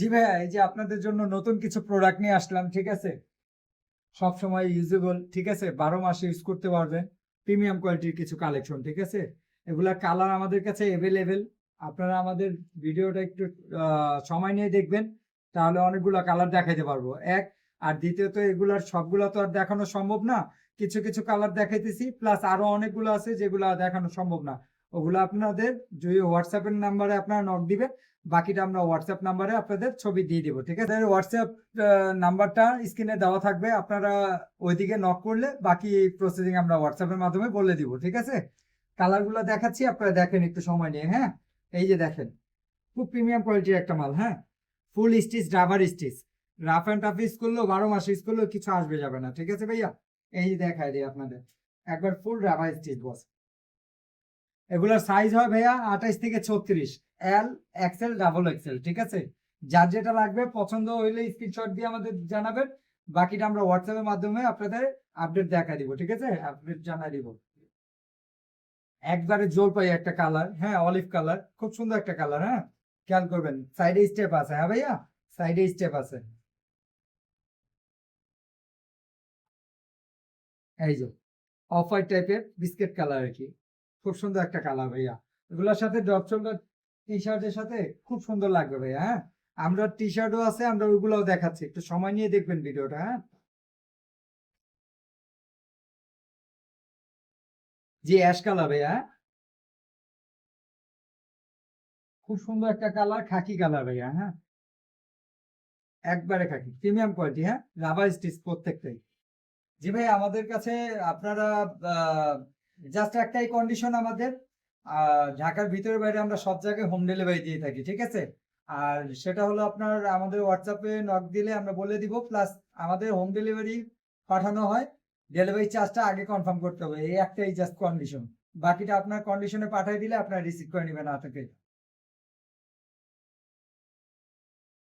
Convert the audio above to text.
জি ভাইয়া, এই যে আপনাদের জন্য নতুন কিছু প্রোডাক্ট নিয়ে আসলাম, ঠিক আছে? সব সময় ইউজেবল, ঠিক আছে? 12 মাস ইউজ করতে পারবেন। প্রিমিয়াম কোয়ালিটির কিছু কালেকশন, ঠিক আছে? এগুলা কালার আমাদের কাছে এভেলেবেল। আপনারা আমাদের ভিডিওটা একটু সময় নিয়ে দেখবেন, তাহলে অনেকগুলা কালার দেখাইতে পারবো। এক, আর দ্বিতীয়ত এগুলার সবগুলা তো আর দেখানো সম্ভব না। কিছু কিছু কালার দেখাইতেছি, প্লাস আরো অনেকগুলো আছে যেগুলা দেখানো সম্ভব না। ওগুলো আপনাদের যদি হোয়াটসঅ্যাপের নাম্বারে আপনারা নক দিবেন, বাকিটা আমরা হোয়াটসঅ্যাপ নাম্বারে আপনাদের ছবি দিয়ে দিব, ঠিক আছে? হোয়াটসঅ্যাপ নাম্বারটা স্ক্রিনে দেওয়া থাকবে, আপনারা ওইদিকে নক করলে বাকি প্রসেসিং আমরা হোয়াটসঅ্যাপের মাধ্যমে বলে দিব, ঠিক আছে? কালারগুলো দেখাচ্ছি, আপনারা দেখেন একটু সময় নিয়ে। হ্যাঁ, এই যে দেখেন, খুব প্রিমিয়াম কোয়ালিটির একটা মাল। হ্যাঁ, ফুল stitch, rubber stitch, rough and tough use করলেও 12 মাস ইউজ করলেও কিছু আসবে যাবে না, ঠিক আছে ভাইয়া? এই যে দেখায় দিই আপনাদের, একবার ফুল রাবার স্টিচ বস। এগুলোর সাইজ হয় ভাইয়া 28 থেকে 36, এল, এক্সেল, ডাবল এক্সেল, ঠিক আছে? যার যেটা লাগবে পছন্দ হইলে স্ক্রিনশট দিয়ে আমাদের জানাবেন, বাকিটা আমরা হোয়াটসঅ্যাপের মাধ্যমে আপনাদের আপডেট দেখা দিব, ঠিক আছে? আপডেট জানাই দিব। একবারে জোর পাই একটা কালার, হ্যাঁ, অলিভ কালার, খুব সুন্দর একটা কালার। হ্যাঁ, খেয়াল করবেন, সাইডে স্টেপ আছে। হ্যাঁ ভাইয়া, সাইডে স্টেপ আছে। এই যে অফ হোয়াইট টাইপের বিস্কিট কালার আর কি, খুব সুন্দর একটা কালার ভাইয়া। এগুলোর সাথে ড্রপ শোল্ডার টি শার্টের সাথে খুব সুন্দর লাগবে ভাইয়া। হ্যাঁ, আমরা টি শার্টও আছে, আমরা ওইগুলোও দেখাচ্ছি, একটু সময় নিয়ে দেখবেন ভিডিওটা। হ্যাঁ, জি অ্যাশ কালার ভাইয়া। হ্যাঁ, খুব সুন্দর একটা কালার, খাকি কালার ভাইয়া। হ্যাঁ, একবারে খাকি, প্রিমিয়াম কোয়ালিটি। হ্যাঁ, রাবার স্টিচ প্রত্যেকটাই। জি ভাই, আমাদের কাছে আপনারা জাস্ট একটাই কন্ডিশন আমাদের, ঢাকার ভিতরে বাইরে আমরা সব জায়গায় হোম ডেলিভারি দিয়ে থাকি, ঠিক আছে? আর সেটা হলো আপনার আমাদের হোয়াটসঅ্যাপে নক দিলে আমরা বলে দিব, প্লাস আমাদের হোম ডেলিভারি পাঠানো হয়, ডেলিভারি চার্জটা আগে কনফার্ম করতে হবে, এই একটাই জাস্ট কন্ডিশন। বাকিটা আপনার কন্ডিশনে পাঠিয়ে দিলে আপনার রিসিভ করে নেবেন হাতে পেয়ে।